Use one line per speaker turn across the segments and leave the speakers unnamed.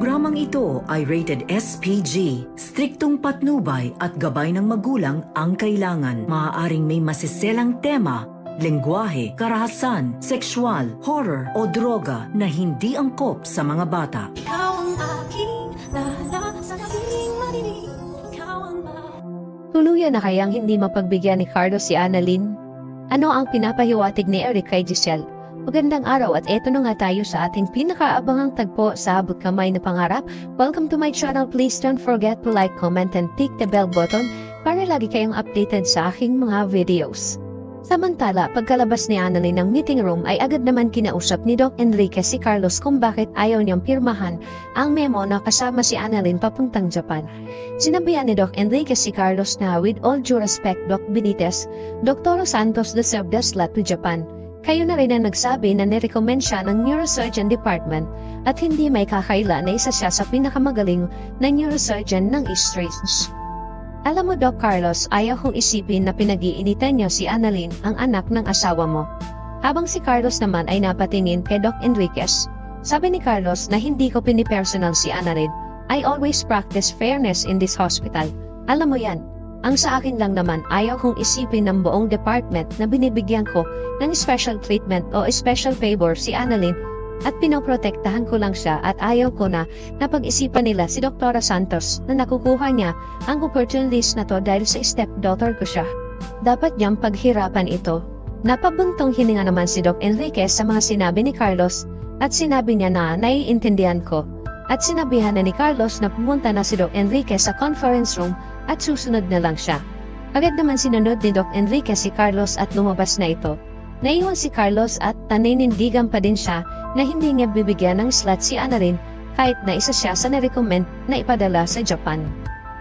programang ito ay rated SPG. Striktong patnubay at gabay ng magulang ang kailangan. Maaaring may masiselang tema, lengguwahe, karahasan, sexual, horror o droga na hindi angkop sa mga bata.
Ikaw ang aking lahat sa gabing marinig. Ikaw ang
Tuluyan na kayang hindi mapagbigyan ni Carlos si Annalyn? Ano ang pinapahiwatig ni Eric kay Giselle? Magandang araw at eto na nga tayo sa ating pinakaabangang tagpo sa abot kamay na pangarap. Welcome to my channel. Please don't forget to like, comment, and click the bell button para lagi kayong updated sa aking mga videos. Samantala, pagkalabas ni Annalyn ng meeting room ay agad naman kinausap ni Doc Enriquez si Carlos kung bakit ayaw niyang pirmahan ang memo na kasama si Annalyn papuntang Japan. Sinabihan ni Doc Enriquez si Carlos na with all due respect, Doc Benitez, Dr. Santos deserved the slot to Japan. Kayo na rin ang nagsabi na nirecommend siya ng Neurosurgeon Department at hindi may kakaila na isa siya sa pinakamagaling na neurosurgeon ng East Range. Alam mo, Doc Carlos, ayaw kong isipin na pinag-iinitan niyo si Annalyn, ang anak ng asawa mo. Habang si Carlos naman ay napatingin kay Doc Enriquez, sabi ni Carlos na hindi ko pinipersonal si Annalyn. I always practice fairness in this hospital. Alam mo yan. Ang sa akin lang naman, ayaw kong isipin ng buong department na binibigyan ko ng special treatment o special favor si Annalyn at pinoprotektahan ko lang siya at ayaw ko na napag-isipan nila si Dr. Santos na nakukuha niya ang opportunities na to dahil sa stepdaughter ko siya. Dapat niyang paghirapan ito. Napabuntong hininga naman si Doc Enriquez sa mga sinabi ni Carlos at sinabi niya na naiintindihan ko. At sinabihan na ni Carlos na pumunta na si Doc Enriquez sa conference room at susunod na lang siya. Agad naman sinunod ni Doc Enriquez si Carlos at lumabas na ito. Naiwan si Carlos at naninindigan pa din siya na hindi niya bibigyan ng slot si Annalyn kahit na isa siya sa narecommend na ipadala sa Japan.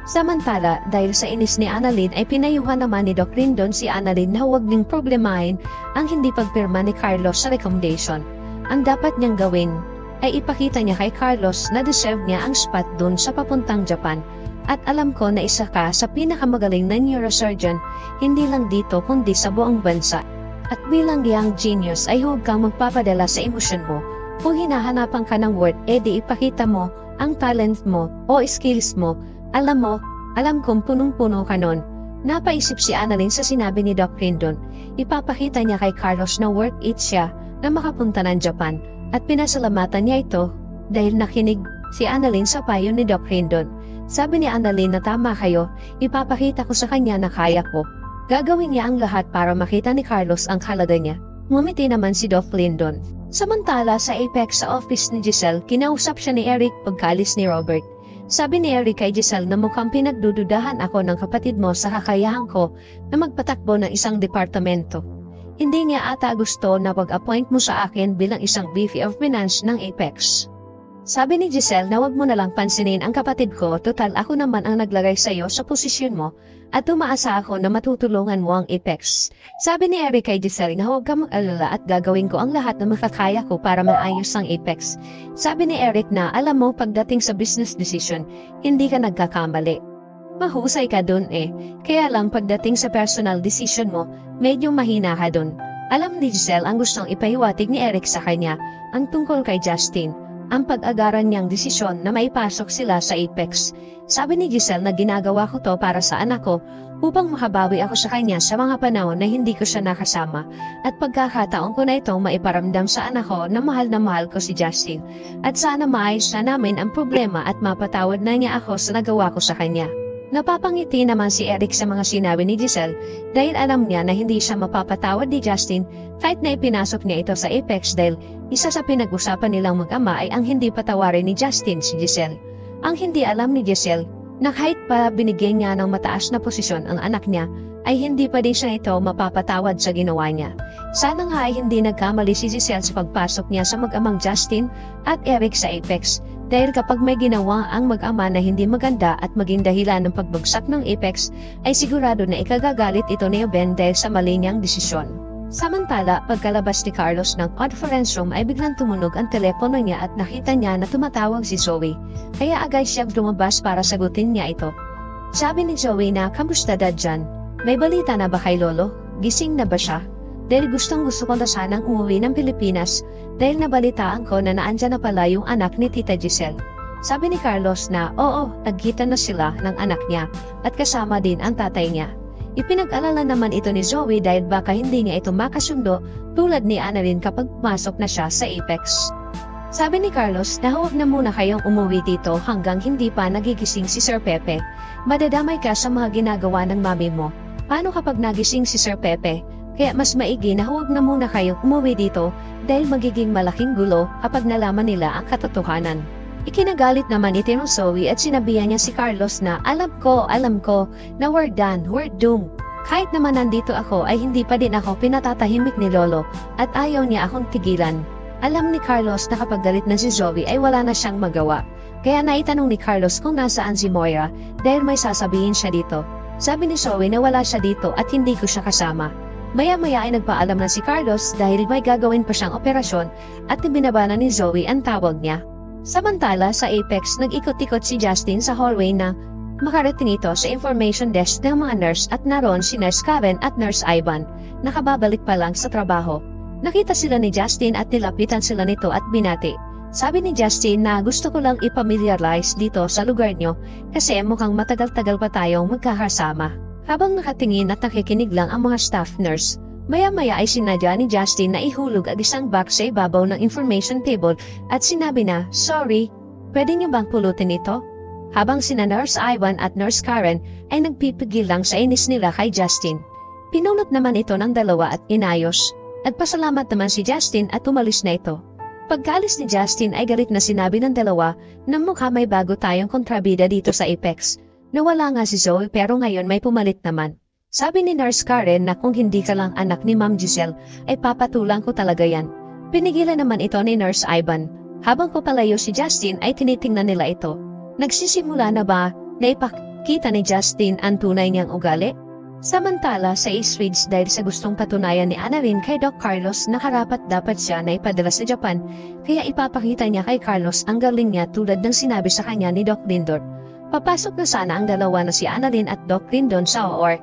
Samantala, dahil sa inis ni Annalyn ay pinayuhan naman ni Doc Rindon si Annalyn na huwag niyang problemahin ang hindi pagpirma ni Carlos sa recommendation. Ang dapat niyang gawin ay ipakita niya kay Carlos na deserve niya ang spot dun sa papuntang Japan. At alam ko na isa ka sa pinakamagaling na neurosurgeon, hindi lang dito kundi sa buong bansa. At bilang young genius ay huwag kang magpapadala sa emosyon mo. Kung hinahanapan ka ng word, edi ipakita mo ang talent mo o skills mo. Alam kong punong-puno ka nun. Napaisip si Annalyn sa sinabi ni Doc Rindon. Ipapakita niya kay Carlos na worth it siya na makapunta ng Japan. At pinasalamatan niya ito dahil nakinig si Annalyn sa payo ni Doc Rindon. Sabi ni Annalyn na tama kayo, ipapakita ko sa kanya na kaya ko. Gagawin niya ang lahat para makita ni Carlos ang halaga niya. Ngumiti naman si Doc Rindon. Samantala sa Apex sa office ni Giselle, kinausap siya ni Eric pagkalis ni Robert. Sabi ni Eric kay Giselle na mukhang pinagdududahan ako ng kapatid mo sa kakayahan ko na magpatakbo ng isang departamento. Hindi niya ata gusto na pag-appoint mo sa akin bilang isang VP of Finance ng Apex. Sabi ni Giselle na wag mo na lang pansinin ang kapatid ko, total ako naman ang naglagay sa iyo sa posisyon mo at umaasa ako na matutulungan mo ang Apex. Sabi ni Eric kay Giselle na huwag ka mag-alala at gagawin ko ang lahat na makakaya ko para maayos ang Apex. Sabi ni Eric na alam mo pagdating sa business decision, hindi ka nagkakamali. Mahusay ka dun kaya lang pagdating sa personal decision mo, medyo mahina ka dun. Alam ni Giselle ang gustong ipahiwatig ni Eric sa kanya, ang tungkol kay Justin. Ang pag-agaran niyang desisyon na maipasok sila sa Apex. Sabi ni Giselle na ginagawa ko to para sa anak ko upang makabawi ako sa kanya sa mga panahon na hindi ko siya nakasama at pagkakataon ko na itong maiparamdam sa anak ko na mahal ko si Justin at sana maayos na namin ang problema at mapatawad na niya ako sa nagawa ko sa kanya. Napapangiti naman si Eric sa mga sinabi ni Giselle dahil alam niya na hindi siya mapapatawad ni Justin kahit na ipinasok niya ito sa Apex dahil isa sa pinag-usapan nilang mag-ama ay ang hindi patawarin ni Justin si Giselle. Ang hindi alam ni Giselle na kahit pa binigyan niya ng mataas na posisyon ang anak niya ay hindi pa din siya ito mapapatawad sa ginawa niya. Sana nga ay hindi nagkamali si Giselle sa pagpasok niya sa mag-amang Justin at Eric sa Apex. Dahil kapag may ginawa ang mag-ama na hindi maganda at maging dahilan ng pagbagsak ng Apex, ay sigurado na ikagagalit ito ni Ben dahil sa mali niyang desisyon. Samantala, pagkalabas ni Carlos ng conference room ay biglang tumunog ang telepono niya at nakita niya na tumatawag si Zoe. Kaya agad siyang lumabas para sagutin niya ito. Sabi ni Zoe na, "Kamusta dad dyan? May balita na ba kay Lolo? Gising na ba siya? Dahil gustong-gusto ko na sanang umuwi ng Pilipinas dahil nabalitaan ko na naandyan na pala yung anak ni Tita Giselle." Sabi ni Carlos na oo, nagkita na sila ng anak niya at kasama din ang tatay niya. Ipinag-alala naman ito ni Zoe dahil baka hindi niya ito makasundo tulad ni Annalyn kapag pumasok na siya sa Apex. Sabi ni Carlos na huwag na muna kayong umuwi dito hanggang hindi pa nagigising si Sir Pepe. Madadamay ka sa mga ginagawa ng mami mo. Paano kapag nagising si Sir Pepe? Kaya mas maigi na huwag na muna kayong umuwi dito dahil magiging malaking gulo kapag nalaman nila ang katotohanan. Ikinagalit naman ito ng Zoe at sinabihan niya si Carlos na alam ko na we're done, we're doomed. Kahit naman nandito ako ay hindi pa din ako pinatatahimik ni Lolo at ayaw niya akong tigilan. Alam ni Carlos na kapag galit na si Zoe ay wala na siyang magawa. Kaya naitanong ni Carlos kung nasaan si Moira dahil may sasabihin siya dito. Sabi ni Zoe na wala siya dito at hindi ko siya kasama. Maya-maya ay nagpaalam na si Carlos dahil may gagawin pa siyang operasyon at ibinabana ni Zoe ang tawag niya. Samantala sa Apex, nag-ikot-ikot si Justin sa hallway na makarating ito sa information desk ng mga nurse at naroon si Nurse Karen at Nurse Ivan, nakababalik pa lang sa trabaho. Nakita sila ni Justin at nilapitan sila nito at binati. Sabi ni Justin na gusto ko lang ipamiliarize dito sa lugar nyo kasi mukhang matagal-tagal pa tayong magkakasama. Habang nakatingin at nakikinig lang ang mga staff nurse, maya-maya ay sinadya ni Justin na ihulog ang isang box sa ibabaw ng information table at sinabi na, sorry, pwede niyo bang pulutin ito? Habang sina Nurse Ivan at Nurse Karen ay nagpipigil lang sa inis nila kay Justin. Pinulot naman ito ng dalawa at inayos. Nagpasalamat naman si Justin at umalis na ito. Pagkaalis ni Justin ay galit na sinabi ng dalawa na mukha may bago tayong kontrabida dito sa Apex. Nawala nga si Zoe pero ngayon may pumalit naman. Sabi ni Nurse Karen na kung hindi ka lang anak ni Ma'am Giselle ay papatulang ko talaga yan. Pinigilan naman ito ni Nurse Ivan. Habang papalayo si Justin ay tinitingnan nila ito. Nagsisimula na ba na ipakita ni Justin ang tunay niyang ugali? Samantala sa East Ridge dahil sa gustong patunayan ni Annalyn kay Doc Carlos na karapat-dapat siya na ipadala sa Japan, kaya ipapakita niya kay Carlos ang galing niya tulad ng sinabi sa kanya ni Doc Lindor. Papasok na sana ang dalawa na si Annalyn at Doc Lindon sa OR.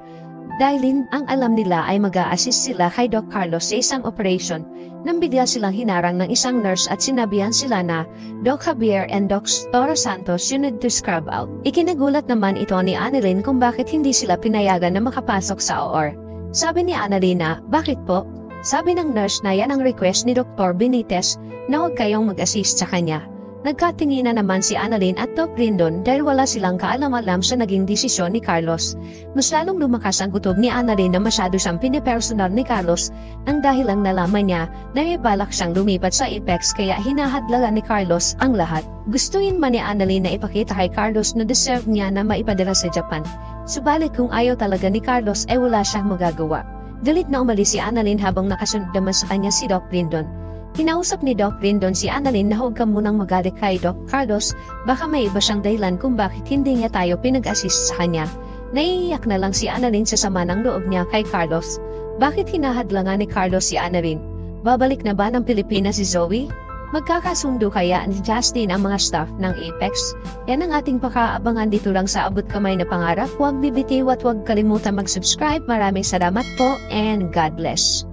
Dahil ang alam nila ay mag-a-assist sila kay Doc Carlos sa isang operation, nang bigla silang hinarang ng isang nurse at sinabihan sila na Doc Javier and Doc Tora Santos you need to scrub out. Ikinagulat naman ito ni Annalyn kung bakit hindi sila pinayagan na makapasok sa OR. Sabi ni Annalyn na, bakit po? Sabi ng nurse na yan ang request ni Dr. Benitez na huwag kayong mag-assist sa kanya. Nagkatinginan naman si Annalyn at Doc Lindon dahil wala silang kaalam-alam sa naging desisyon ni Carlos. Mas lalong lumakas ang kutob ni Annalyn na masyado siyang pinipersonal ni Carlos ang dahil lang nalaman niya na may balak siyang lumipat sa Apex kaya hinahadlagan ni Carlos ang lahat. Gustuin man ni Annalyn na ipakita kay Carlos na deserve niya na maipadala sa Japan. Subalit kung ayaw talaga ni Carlos ay wala siyang magagawa. Galit na umalis si Annalyn habang nakasunod naman sa kanya si Doc Lindon. Kinausap ni Doc Lindon si Annalyn na huwag ka munang magalit kay Doc Carlos, baka may iba siyang dahilan kung bakit hindi niya tayo pinag-assist sa kanya. Naiiyak na lang si Annalyn sa sama ng loob niya kay Carlos. Bakit hinahadlangan ni Carlos si Annalyn? Babalik na ba ng Pilipinas si Zoe? Magkakasundo kaya ni Justin ang mga staff ng Apex? Yan ang ating pakaabangan dito lang sa Abot Kamay na Pangarap. Huwag bibitiw at huwag kalimutan mag-subscribe. Maraming salamat po and God bless.